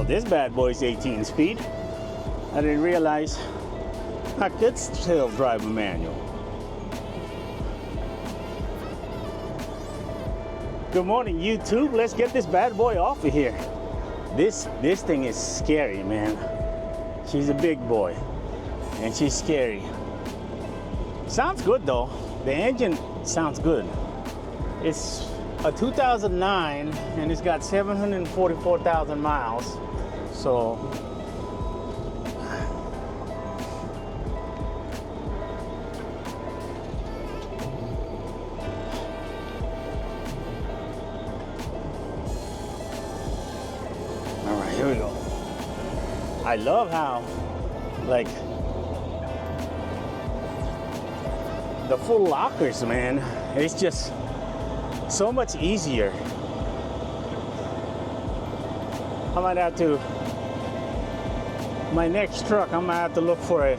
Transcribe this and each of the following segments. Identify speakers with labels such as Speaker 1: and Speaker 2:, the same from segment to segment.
Speaker 1: This bad boy's 18 speed. I didn't realize I could still drive a manual. Good morning, YouTube. Let's get this bad boy off of here. This thing is scary, man. She's a big boy, and she's scary. Sounds good though. The engine sounds good. It's a 2009, and it's got 744,000 miles. So here we go. I love how, like, the full lockers, man, it's just so much easier. I might have to, my next truck, I might have to look for a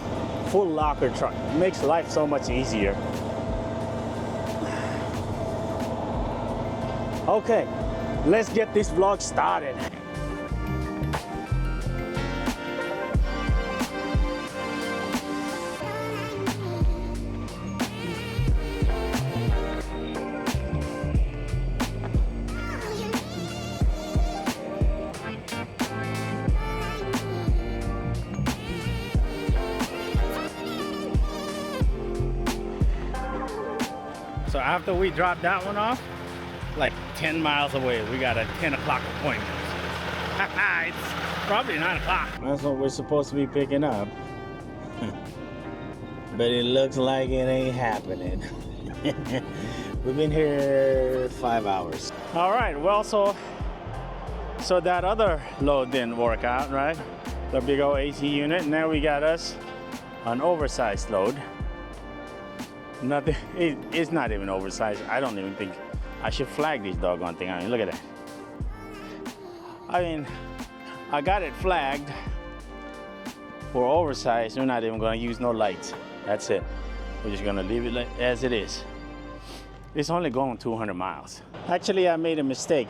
Speaker 1: full locker truck. It makes life so much easier. Okay, let's get this vlog started. So after we drop that one off, like 10 miles away, we got a 10 o'clock appointment. It's probably 9 o'clock. That's what we're supposed to be picking up. But it looks like it ain't happening. We've been here 5 hours. All right, well, so that other load didn't work out, right? The big old AC unit. Now we got us an oversized load. Nothing, it's not even oversized. I don't even think I should flag these doggone thing. I mean, look at that. I mean, I got it flagged for oversized. We're not even gonna use no lights. That's it. We're just gonna leave it as it is. It's only going 200 miles. Actually, I made a mistake.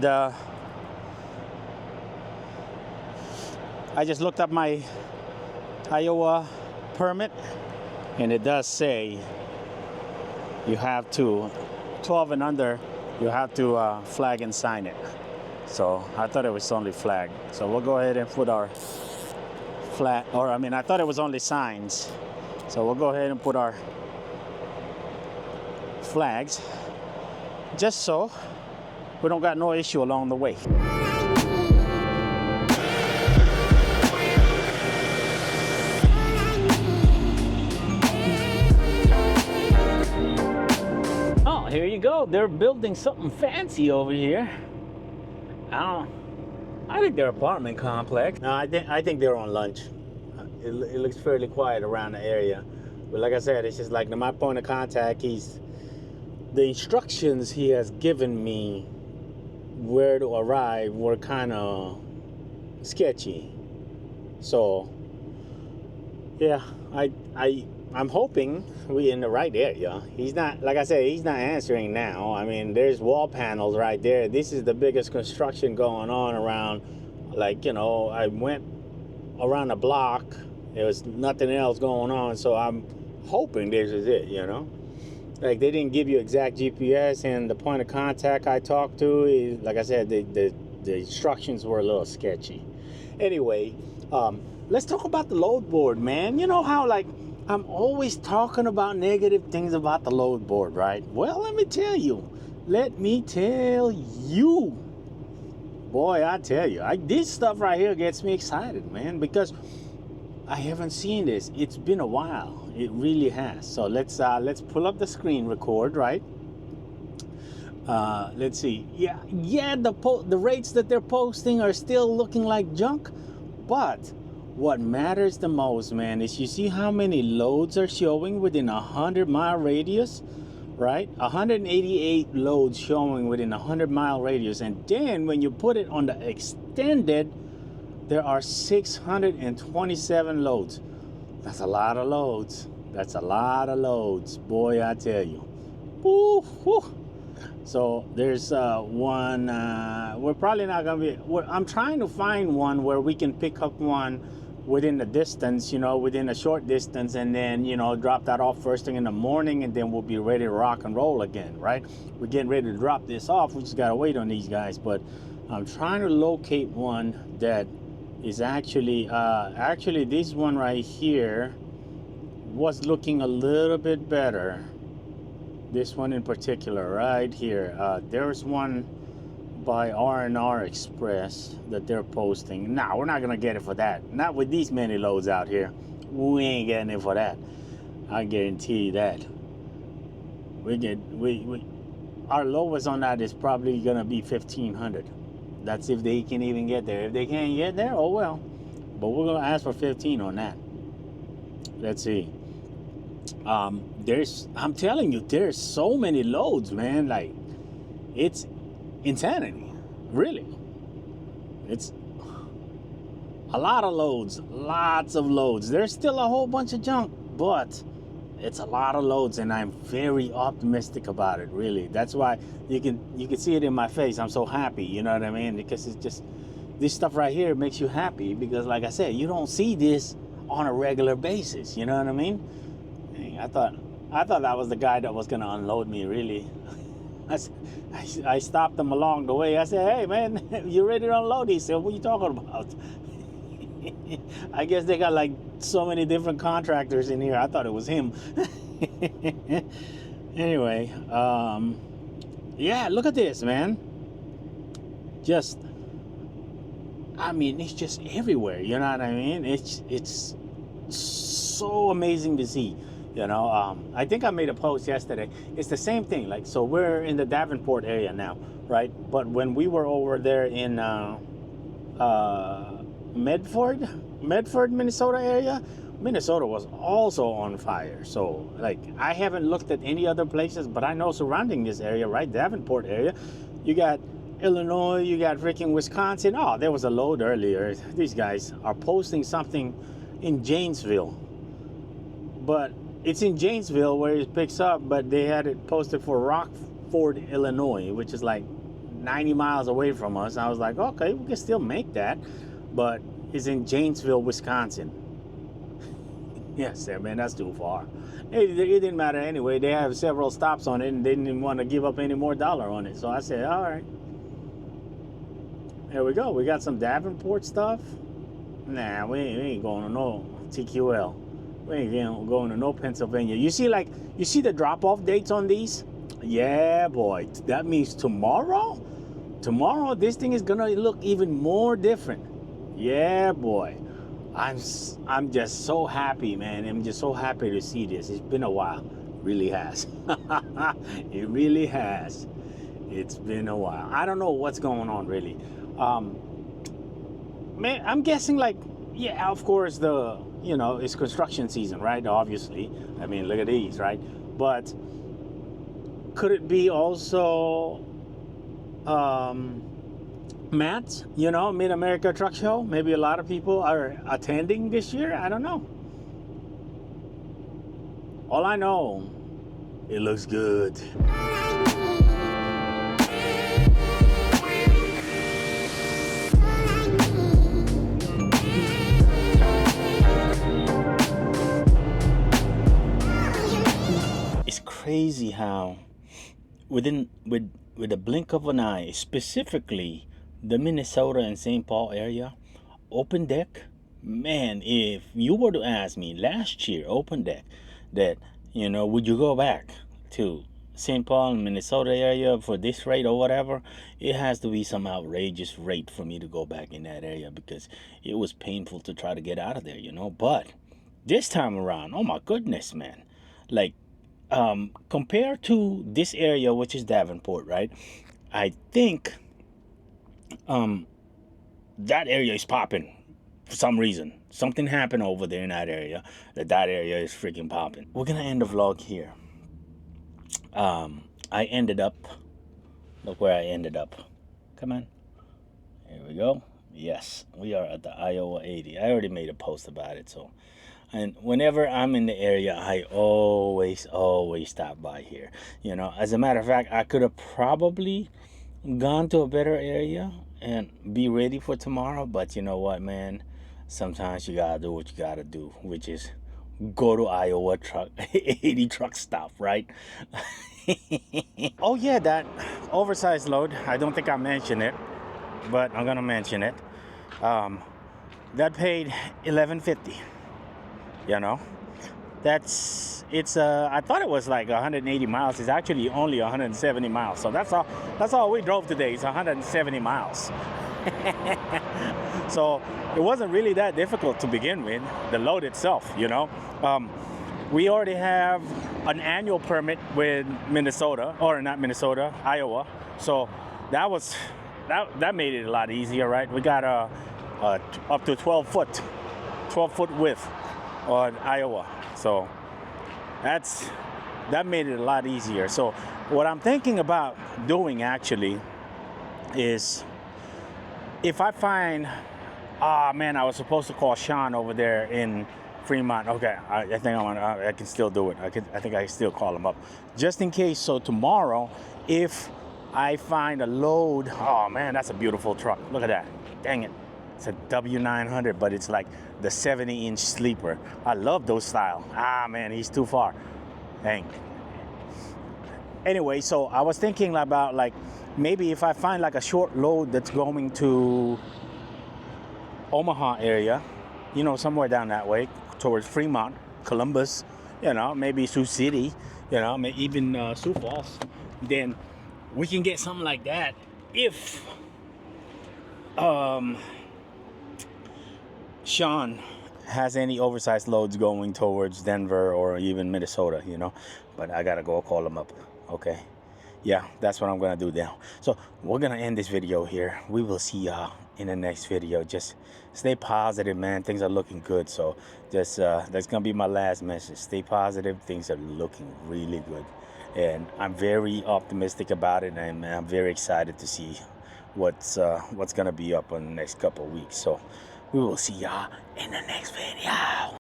Speaker 1: I just looked up my Iowa permit, and it does say you have to, 12 and under, you have to flag and sign it. So I thought it was only flag. So we'll go ahead and put our flag, or I mean, I thought it was only signs. So we'll go ahead and put our flags, just so we don't got no issue along the way. Here you go. They're building something fancy over here. I think they're apartment complex. No, I think they're on lunch. It looks fairly quiet around the area. But like I said, it's just like my point of contact. The instructions he has given me where to arrive were kind of sketchy. So yeah, I'm hoping we're in the right area. He's not, like I said, he's not answering now. I mean, there's wall panels right there. This is the biggest construction going on around, like, you know, I went around the block. There was nothing else going on. So I'm hoping this is it, you know. Like, they didn't give you exact GPS, and the point of contact I talked to is, like I said, the instructions were a little sketchy. Anyway, let's talk about the load board, man. You know how, like, I'm always talking about negative things about the load board, right? Well, let me tell you. Boy, I tell you, this stuff right here gets me excited, man, because I haven't seen this. It's been a while. It really has. So let's pull up the screen record, right? Let's see. Yeah, the rates that they're posting are still looking like junk, but what matters the most, man, is you see how many loads are showing within a 100-mile radius, right? 188 loads showing within a 100-mile radius. And then when you put it on the extended, there are 627 loads. That's a lot of loads. That's a lot of loads. Boy, I tell you. Woo, woo. So there's one. We're probably not gonna be. I'm trying to find one where we can pick up one within the distance, within a short distance, and then drop that off first thing in the morning, and then we'll be ready to rock and roll again, right? We're getting ready to drop this off. We just gotta wait on these guys, but I'm trying to locate one that is actually this one right here was looking a little bit better. This one in particular right here. There's one by R&R Express that they're posting. Nah, we're not gonna get it for that. Not with these many loads out here. We ain't getting it for that. I guarantee you that. We our lowest on that is probably gonna be 1,500. That's if they can even get there. If they can't get there, oh well. But we're gonna ask for 15 on that. Let's see. I'm telling you, there's so many loads, man. Like, it's insanity, really. It's a lot of loads, lots of loads. There's still a whole bunch of junk, but it's a lot of loads, and I'm very optimistic about it, really. That's why you can see it in my face. I'm so happy, you know what I mean? Because it's just, this stuff right here makes you happy, because like I said, you don't see this on a regular basis, you know what I mean? I thought that was the guy that was gonna unload me, really. I stopped him along the way. I said, "Hey man, you ready to unload?" He said, "What are you talking about?" I guess they got like so many different contractors in here. I thought it was him. Anyway, yeah, look at this, man. Just, I mean, it's just everywhere. You know what I mean? It's so amazing to see. I think I made a post yesterday. It's the same thing. Like, so we're in the Davenport area now, right? But when we were over there in Medford, Minnesota area, Minnesota was also on fire. So, like, I haven't looked at any other places, but I know surrounding this area, right, Davenport area, you got Illinois, you got freaking Wisconsin. Oh, there was a load earlier. These guys are posting something in Janesville, but it's in Janesville where it picks up, but they had it posted for Rockford, Illinois, which is like 90 miles away from us. I was like, okay, we can still make that, but it's in Janesville, Wisconsin. Yes, man, that's too far. It didn't matter anyway. They have several stops on it, and they didn't even want to give up any more dollar on it. So I said, all right. There we go. We got some Davenport stuff. Nah, we ain't going to no TQL. We ain't going to no Pennsylvania. You see the drop-off dates on these? Yeah, boy. That means tomorrow? Tomorrow, this thing is going to look even more different. Yeah, boy. I'm just so happy, man. I'm just so happy to see this. It's been a while. It really has. It really has. It's been a while. I don't know what's going on, really. Man, I'm guessing, like, yeah, of course, it's construction season, right? Obviously. I mean, look at these, right? But could it be also Matt's, Mid-America Truck Show? Maybe a lot of people are attending this year. I don't know. All I know, it looks good. It's crazy how with a blink of an eye, specifically the Minnesota and St. Paul area, open deck, man, if you were to ask me last year, open deck, that, would you go back to St. Paul and Minnesota area for this rate or whatever, it has to be some outrageous rate for me to go back in that area, because it was painful to try to get out of there, But this time around, oh my goodness, man. Like, compared to this area, which is Davenport, right? I think that area is popping for some reason. Something happened over there in that area that area is freaking popping. We're gonna end the vlog here. I ended up, look where I ended up. Come on. Here we go. Yes, we are at the Iowa 80. I already made a post about it, so And whenever I'm in the area, I always stop by here. You know, as a matter of fact, I could have probably gone to a better area and be ready for tomorrow, but you know what, man? Sometimes you gotta do what you gotta do, which is go to Iowa truck 80 truck stop, right? Oh yeah, that oversized load. I don't think I mentioned it, but I'm gonna mention it. That paid $11.50. You know, I thought it was like 180 miles. It's actually only 170 miles. So that's all we drove today. It's 170 miles. So it wasn't really that difficult to begin with, the load itself, you know. We already have an annual permit with Minnesota, or not Minnesota, Iowa. So that made it a lot easier, right? We got up to 12 foot width on Iowa. So that made it a lot easier. So what I'm thinking about doing actually is, if I find, man, I was supposed to call Sean over there in Fremont. Okay, I think I can still do it. I think I can still call him up just in case. So tomorrow, if I find a load, oh man, that's a beautiful truck. Look at that. Dang it. It's a W900, but it's like the 70-inch sleeper. I love those style. Man, he's too far. Dang. Anyway, so I was thinking about, like, maybe if I find like a short load that's going to Omaha area, you know, somewhere down that way towards Fremont, Columbus, you know, maybe Sioux City, you know, maybe even Sioux Falls, then we can get something like that if Sean has any oversized loads going towards Denver or even Minnesota, you know. But I gotta go call him up. Okay, yeah, that's what I'm gonna do now. So we're gonna end this video here. We will see y'all in the next video. Just stay positive, man. Things are looking good. So just that's gonna be my last message. Stay positive. Things are looking really good, and I'm very optimistic about it, and I'm very excited to see what's gonna be up in the next couple of weeks. So we will see y'all in the next video.